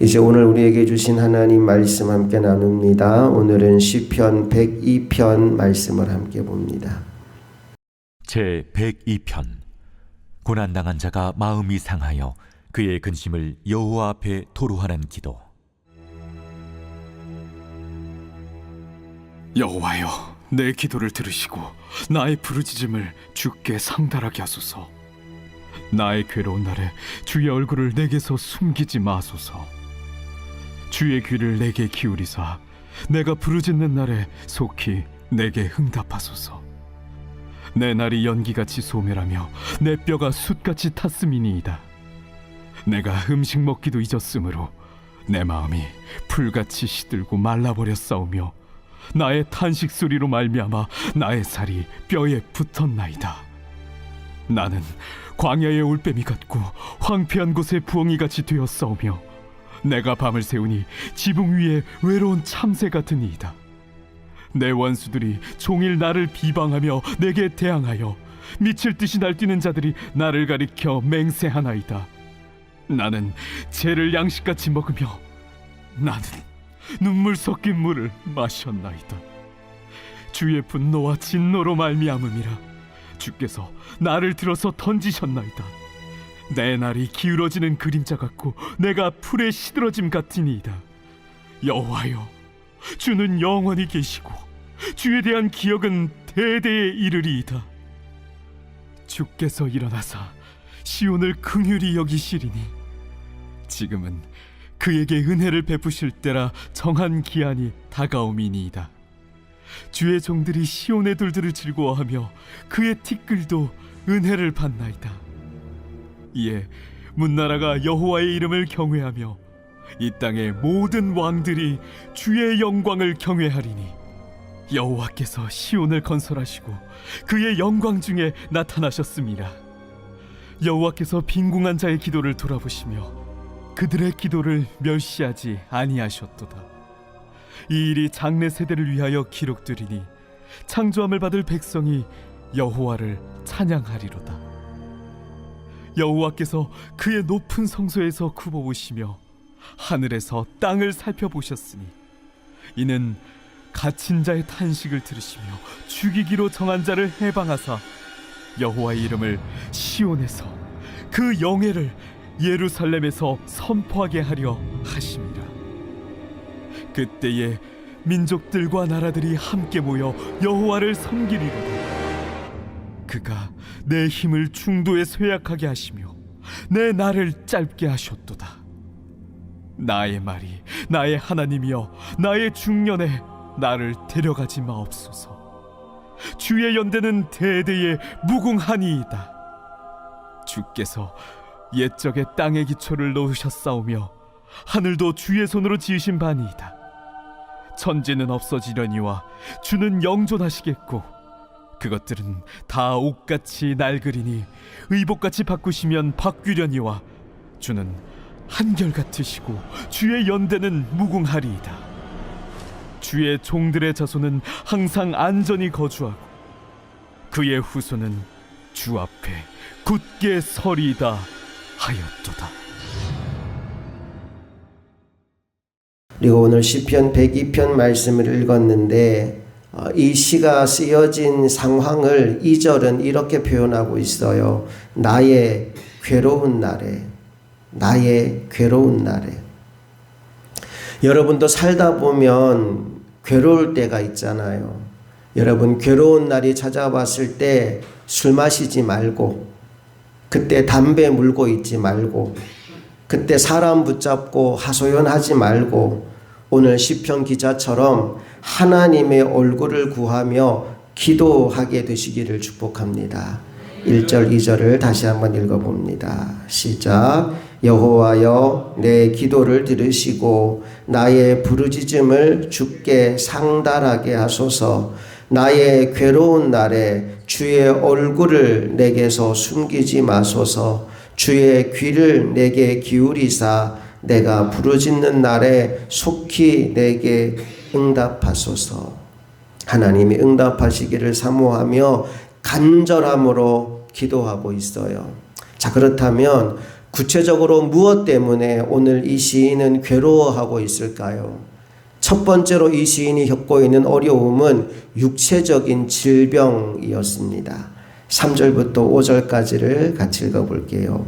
이제 오늘 우리에게 주신 하나님 말씀 함께 나눕니다. 오늘은 시편 102편 말씀을 함께 봅니다. 제 102편. 고난당한 자가 마음이 상하여 그의 근심을 여호와 앞에 토로하는 기도. 여호와여, 내 기도를 들으시고 나의 부르짖음을 주께 상달하게 하소서. 나의 괴로운 날에 주의 얼굴을 내게서 숨기지 마소서. 주의 귀를 내게 기울이사 내가 부르짖는 날에 속히 내게 응답하소서. 내 날이 연기같이 소멸하며 내 뼈가 숯같이 탔음이니이다. 내가 음식 먹기도 잊었으므로 내 마음이 풀같이 시들고 말라버렸사오며 나의 탄식 소리로 말미암아 나의 살이 뼈에 붙었나이다. 나는 광야의 올빼미 같고 황폐한 곳의 부엉이같이 되었사오며 내가 밤을 새우니 지붕 위에 외로운 참새 같으니이다. 내 원수들이 종일 나를 비방하며 내게 대항하여 미칠 듯이 날뛰는 자들이 나를 가리켜 맹세하나이다. 나는 죄를 양식같이 먹으며 나는 눈물 섞인 물을 마셨나이다. 주의 분노와 진노로 말미암음이라. 주께서 나를 들어서 던지셨나이다. 내 날이 기울어지는 그림자 같고 내가 풀에 시들어짐 같으니이다. 여호와여, 주는 영원히 계시고 주에 대한 기억은 대대에 이르리이다. 주께서 일어나사 시온을 긍휼히 여기시리니 지금은 그에게 은혜를 베푸실 때라 정한 기한이 다가옴이니이다. 주의 종들이 시온의 돌들을 즐거워하며 그의 티끌도 은혜를 받나이다. 이에 문나라가 여호와의 이름을 경외하며 이 땅의 모든 왕들이 주의 영광을 경외하리니 여호와께서 시온을 건설하시고 그의 영광 중에 나타나셨습니다. 여호와께서 빈궁한 자의 기도를 돌아보시며 그들의 기도를 멸시하지 아니하셨도다. 이 일이 장래 세대를 위하여 기록되리니 창조함을 받을 백성이 여호와를 찬양하리로다. 여호와께서 그의 높은 성소에서 굽어보시며 하늘에서 땅을 살펴보셨으니 이는 갇힌 자의 탄식을 들으시며 죽이기로 정한 자를 해방하사 여호와의 이름을 시온에서 그 영예를 예루살렘에서 선포하게 하려 하심이라. 그때에 민족들과 나라들이 함께 모여 여호와를 섬기리로다. 그가 내 힘을 중도에 쇠약하게 하시며 내 날을 짧게 하셨도다. 나의 말이 나의 하나님이여 나의 중년에 나를 데려가지 마옵소서. 주의 연대는 대대에 무궁하니이다. 주께서 옛적에 땅의 기초를 놓으셨사오며 하늘도 주의 손으로 지으신 바니이다. 천지는 없어지려니와 주는 영존하시겠고 그것들은 다 옷같이 낡으리니 의복같이 바꾸시면 바뀌려니와 주는 한결같으시고 주의 연대는 무궁하리이다. 주의 종들의 자손은 항상 안전히 거주하고 그의 후손은 주 앞에 굳게 서리이다 하였도다. 그리고 오늘 시편 102편 말씀을 읽었는데 이 시가 쓰여진 상황을 2절은 이렇게 표현하고 있어요. 나의 괴로운 날에, 나의 괴로운 날에. 여러분도 살다 보면 괴로울 때가 있잖아요. 여러분 괴로운 날이 찾아왔을 때 술 마시지 말고, 그때 담배 물고 있지 말고, 그때 사람 붙잡고 하소연하지 말고 오늘 시편 기자처럼 하나님의 얼굴을 구하며 기도하게 되시기를 축복합니다. 1절 2절을 다시 한번 읽어봅니다. 시작. 여호와여, 내 기도를 들으시고 나의 부르짖음을 주께 상달하게 하소서. 나의 괴로운 날에 주의 얼굴을 내게서 숨기지 마소서. 주의 귀를 내게 기울이사 내가 부르짖는 날에 속히 내게 응답하소서. 하나님이 응답하시기를 사모하며 간절함으로 기도하고 있어요. 자, 그렇다면 구체적으로 무엇 때문에 오늘 이 시인은 괴로워하고 있을까요? 첫 번째로 이 시인이 겪고 있는 어려움은 육체적인 질병이었습니다. 3절부터 5절까지를 같이 읽어볼게요.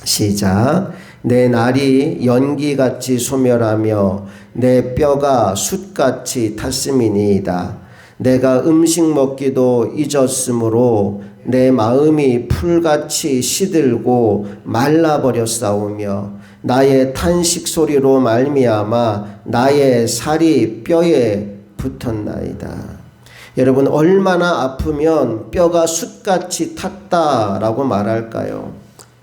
시작. 내 날이 연기같이 소멸하며 내 뼈가 숯같이 탔음이니이다. 내가 음식 먹기도 잊었으므로 내 마음이 풀같이 시들고 말라버렸사오며 나의 탄식 소리로 말미암아 나의 살이 뼈에 붙었나이다. 여러분, 얼마나 아프면 뼈가 숯같이 탔다라고 말할까요?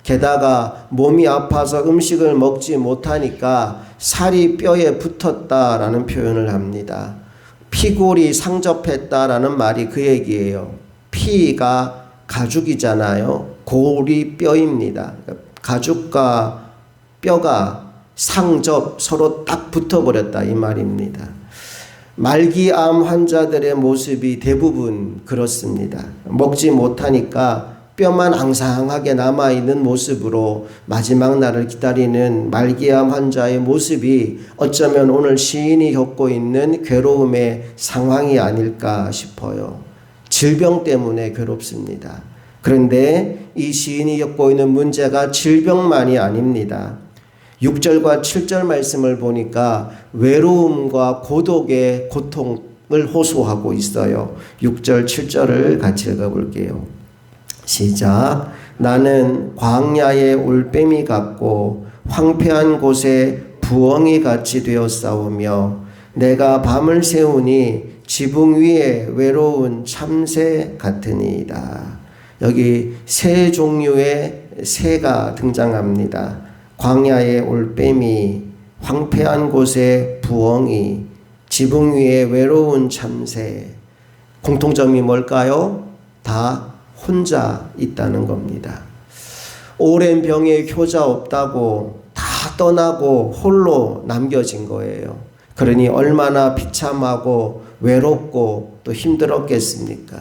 게다가 몸이 아파서 음식을 먹지 못하니까 살이 뼈에 붙었다라는 표현을 합니다. 피골이 상접했다라는 말이 그 얘기예요. 피가 가죽이잖아요. 골이 뼈입니다. 가죽과 뼈가 상접 서로 딱 붙어버렸다 이 말입니다. 말기암 환자들의 모습이 대부분 그렇습니다. 먹지 못하니까 뼈만 앙상하게 남아있는 모습으로 마지막 날을 기다리는 말기암 환자의 모습이 어쩌면 오늘 시인이 겪고 있는 괴로움의 상황이 아닐까 싶어요. 질병 때문에 괴롭습니다. 그런데 이 시인이 겪고 있는 문제가 질병만이 아닙니다. 6절과 7절 말씀을 보니까 외로움과 고독의 고통을 호소하고 있어요. 6절, 7절을 같이 읽어볼게요. 시작. 나는 광야의 올빼미 같고 황폐한 곳에 부엉이 같이 되었사오며 내가 밤을 새우니 지붕 위에 외로운 참새 같으니이다. 여기 새 종류의 새가 등장합니다. 광야의 올빼미, 황폐한 곳에 부엉이, 지붕 위에 외로운 참새. 공통점이 뭘까요? 다 혼자 있다는 겁니다. 오랜 병에 효자 없다고 다 떠나고 홀로 남겨진 거예요. 그러니 얼마나 비참하고 외롭고 또 힘들었겠습니까?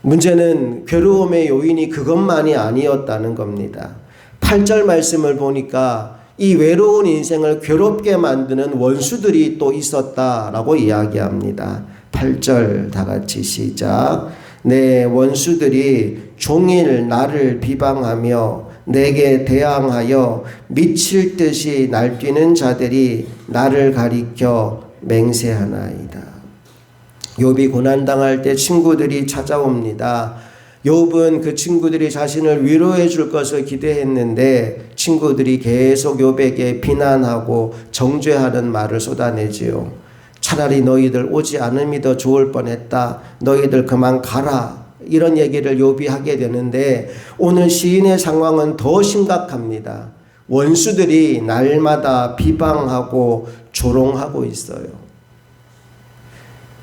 문제는 괴로움의 요인이 그것만이 아니었다는 겁니다. 8절 말씀을 보니까 이 외로운 인생을 괴롭게 만드는 원수들이 또 있었다라고 이야기합니다. 8절 다 같이 시작. 내 원수들이 종일 나를 비방하며 내게 대항하여 미칠 듯이 날뛰는 자들이 나를 가리켜 맹세하나이다. 욥이 고난당할 때 친구들이 찾아옵니다. 욥은 그 친구들이 자신을 위로해 줄 것을 기대했는데 친구들이 계속 욥에게 비난하고 정죄하는 말을 쏟아내지요. 차라리 너희들 오지 않음이 더 좋을 뻔했다. 너희들 그만 가라. 이런 얘기를 욥이 하게 되는데 오늘 시인의 상황은 더 심각합니다. 원수들이 날마다 비방하고 조롱하고 있어요.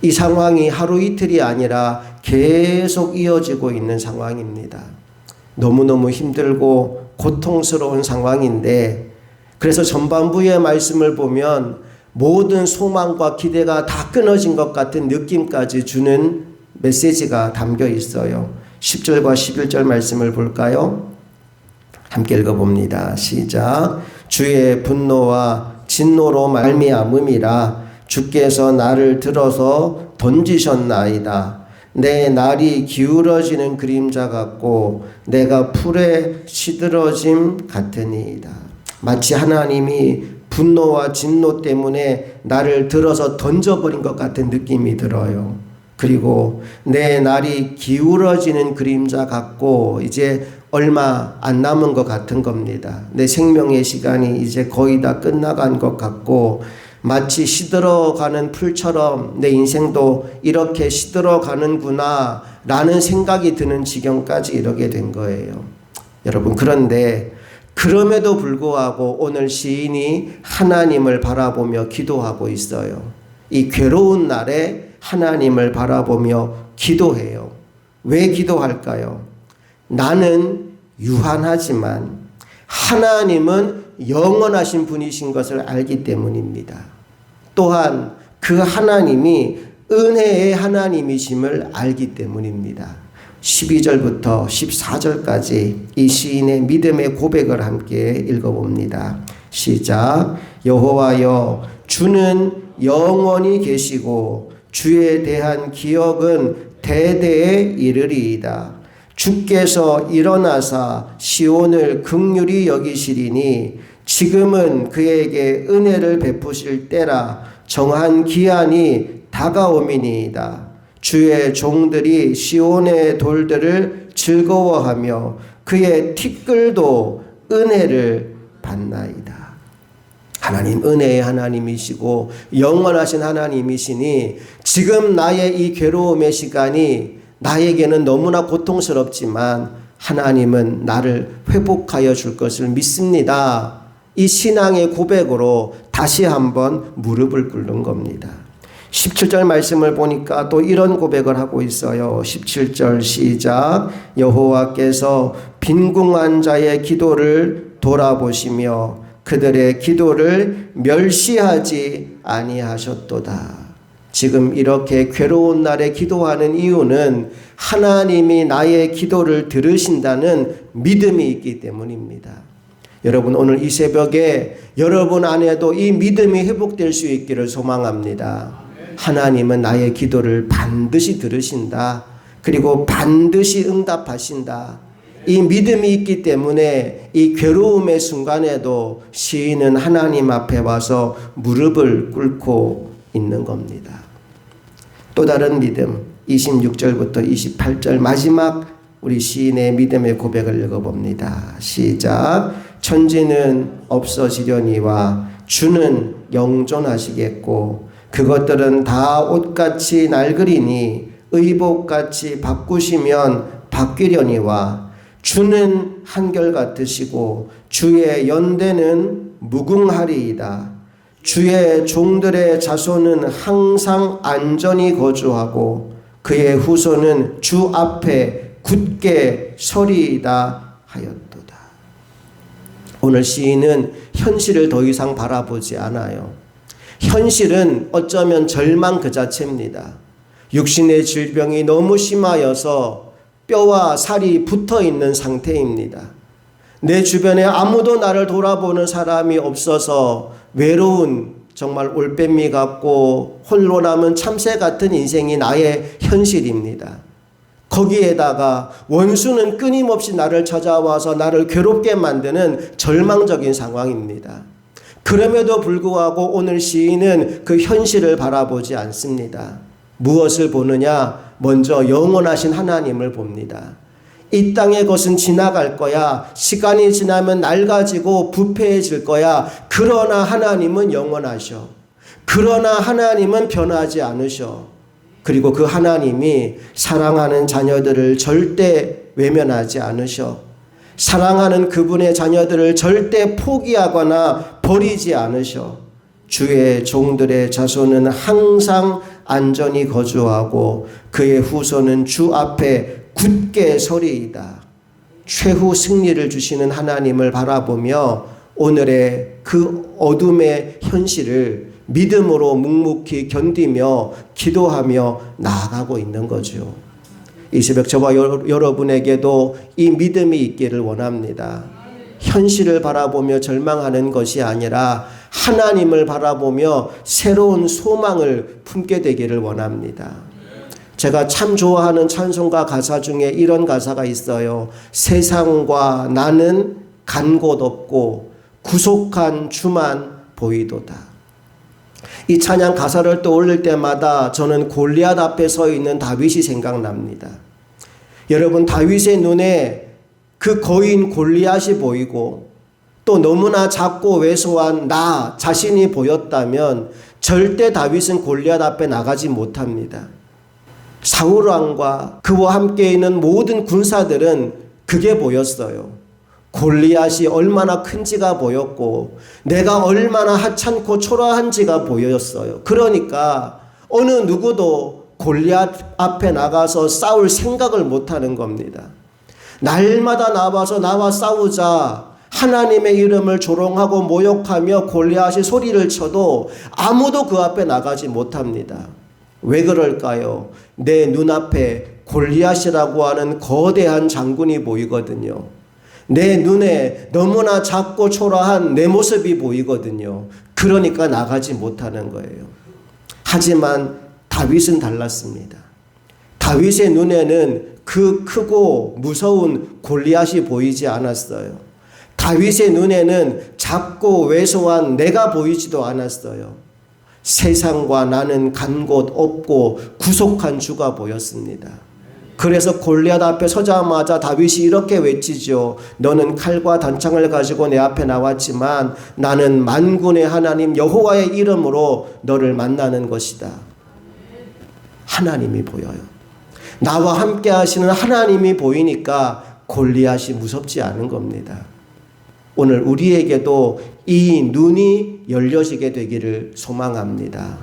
이 상황이 하루 이틀이 아니라 계속 이어지고 있는 상황입니다. 너무너무 힘들고 고통스러운 상황인데 그래서 전반부의 말씀을 보면 모든 소망과 기대가 다 끊어진 것 같은 느낌까지 주는 메시지가 담겨 있어요. 10절과 11절 말씀을 볼까요? 함께 읽어봅니다. 시작. 주의 분노와 진노로 말미암음이라 주께서 나를 들어서 던지셨나이다. 내 날이 기울어지는 그림자 같고 내가 풀에 시들어짐 같으니이다. 마치 하나님이 분노와 진노 때문에 나를 들어서 던져버린 것 같은 느낌이 들어요. 그리고 내 날이 기울어지는 그림자 같고 이제 얼마 안 남은 것 같은 겁니다. 내 생명의 시간이 이제 거의 다 끝나간 것 같고 마치 시들어가는 풀처럼 내 인생도 이렇게 시들어가는구나 라는 생각이 드는 지경까지 이르게 된 거예요. 여러분, 그런데 그럼에도 불구하고 오늘 시인이 하나님을 바라보며 기도하고 있어요. 이 괴로운 날에 하나님을 바라보며 기도해요. 왜 기도할까요? 나는 유한하지만 하나님은 영원하신 분이신 것을 알기 때문입니다. 또한 그 하나님이 은혜의 하나님이심을 알기 때문입니다. 12절부터 14절까지 이 시인의 믿음의 고백을 함께 읽어봅니다. 시작. 여호와여, 주는 영원히 계시고 주에 대한 기억은 대대에 이르리이다. 주께서 일어나사 시온을 긍휼히 여기시리니 지금은 그에게 은혜를 베푸실 때라. 정한 기한이 다가오미니이다. 주의 종들이 시온의 돌들을 즐거워하며 그의 티끌도 은혜를 받나이다. 하나님 은혜의 하나님이시고 영원하신 하나님이시니 지금 나의 이 괴로움의 시간이 나에게는 너무나 고통스럽지만 하나님은 나를 회복하여 줄 것을 믿습니다. 이 신앙의 고백으로 다시 한번 무릎을 꿇는 겁니다. 17절 말씀을 보니까 또 이런 고백을 하고 있어요. 17절 시작. 여호와께서 빈궁한 자의 기도를 돌아보시며 그들의 기도를 멸시하지 아니하셨도다. 지금 이렇게 괴로운 날에 기도하는 이유는 하나님이 나의 기도를 들으신다는 믿음이 있기 때문입니다. 여러분, 오늘 이 새벽에 여러분 안에도 이 믿음이 회복될 수 있기를 소망합니다. 하나님은 나의 기도를 반드시 들으신다. 그리고 반드시 응답하신다. 이 믿음이 있기 때문에 이 괴로움의 순간에도 시인은 하나님 앞에 와서 무릎을 꿇고 있는 겁니다. 또 다른 믿음, 26절부터 28절 마지막 우리 시인의 믿음의 고백을 읽어봅니다. 시작. 천지는 없어지려니와 주는 영존하시겠고 그것들은 다 옷같이 낡으리니 의복같이 바꾸시면 바뀌려니와 주는 한결같으시고 주의 연대는 무궁하리이다. 주의 종들의 자손은 항상 안전히 거주하고 그의 후손은 주 앞에 굳게 서리이다 하였도다. 오늘 시인은 현실을 더 이상 바라보지 않아요. 현실은 어쩌면 절망 그 자체입니다. 육신의 질병이 너무 심하여서 뼈와 살이 붙어 있는 상태입니다. 내 주변에 아무도 나를 돌아보는 사람이 없어서 외로운 정말 올빼미 같고 홀로 남은 참새 같은 인생이 나의 현실입니다. 거기에다가 원수는 끊임없이 나를 찾아와서 나를 괴롭게 만드는 절망적인 상황입니다. 그럼에도 불구하고 오늘 시인은 그 현실을 바라보지 않습니다. 무엇을 보느냐? 먼저 영원하신 하나님을 봅니다. 이 땅의 것은 지나갈 거야. 시간이 지나면 낡아지고 부패해질 거야. 그러나 하나님은 영원하셔. 그러나 하나님은 변하지 않으셔. 그리고 그 하나님이 사랑하는 자녀들을 절대 외면하지 않으셔. 사랑하는 그분의 자녀들을 절대 포기하거나 버리지 않으셔. 주의 종들의 자손은 항상 안전히 거주하고 그의 후손은 주 앞에 굳게 서리이다. 최후 승리를 주시는 하나님을 바라보며 오늘의 그 어둠의 현실을 믿음으로 묵묵히 견디며 기도하며 나아가고 있는 거죠. 이 새벽 저와 여러분에게도 이 믿음이 있기를 원합니다. 현실을 바라보며 절망하는 것이 아니라 하나님을 바라보며 새로운 소망을 품게 되기를 원합니다. 제가 참 좋아하는 찬송가 가사 중에 이런 가사가 있어요. 세상과 나는 간 곳 없고 구속한 주만 보이도다. 이 찬양 가사를 떠올릴 때마다 저는 골리앗 앞에 서 있는 다윗이 생각납니다. 여러분, 다윗의 눈에 그 거인 골리앗이 보이고 또 너무나 작고 왜소한 나 자신이 보였다면 절대 다윗은 골리앗 앞에 나가지 못합니다. 사울 왕과 그와 함께 있는 모든 군사들은 그게 보였어요. 골리앗이 얼마나 큰지가 보였고 내가 얼마나 하찮고 초라한지가 보였어요. 그러니까 어느 누구도 골리앗 앞에 나가서 싸울 생각을 못하는 겁니다. 날마다 나와서 나와 싸우자 하나님의 이름을 조롱하고 모욕하며 골리앗이 소리를 쳐도 아무도 그 앞에 나가지 못합니다. 왜 그럴까요? 내 눈앞에 골리앗이라고 하는 거대한 장군이 보이거든요. 내 눈에 너무나 작고 초라한 내 모습이 보이거든요. 그러니까 나가지 못하는 거예요. 하지만 다윗은 달랐습니다. 다윗의 눈에는 그 크고 무서운 골리앗이 보이지 않았어요. 다윗의 눈에는 작고 왜소한 내가 보이지도 않았어요. 세상과 나는 간 곳 없고 구속한 주가 보였습니다. 그래서 골리앗 앞에 서자마자 다윗이 이렇게 외치죠. 너는 칼과 단창을 가지고 내 앞에 나왔지만 나는 만군의 하나님 여호와의 이름으로 너를 만나는 것이다. 하나님이 보여요. 나와 함께 하시는 하나님이 보이니까 골리앗이 무섭지 않은 겁니다. 오늘 우리에게도 이 눈이 열려지게 되기를 소망합니다.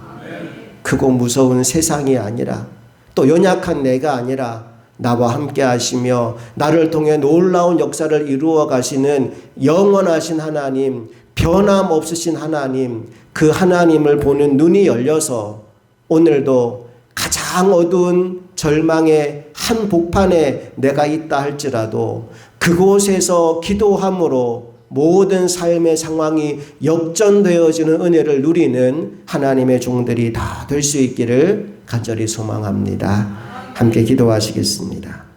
크고 무서운 세상이 아니라 또 연약한 내가 아니라 나와 함께 하시며 나를 통해 놀라운 역사를 이루어 가시는 영원하신 하나님, 변함없으신 하나님, 그 하나님을 보는 눈이 열려서 오늘도 가장 어두운 절망의 한 복판에 내가 있다 할지라도 그곳에서 기도함으로 모든 삶의 상황이 역전되어지는 은혜를 누리는 하나님의 종들이 다 될 수 있기를 간절히 소망합니다. 함께 기도하시겠습니다.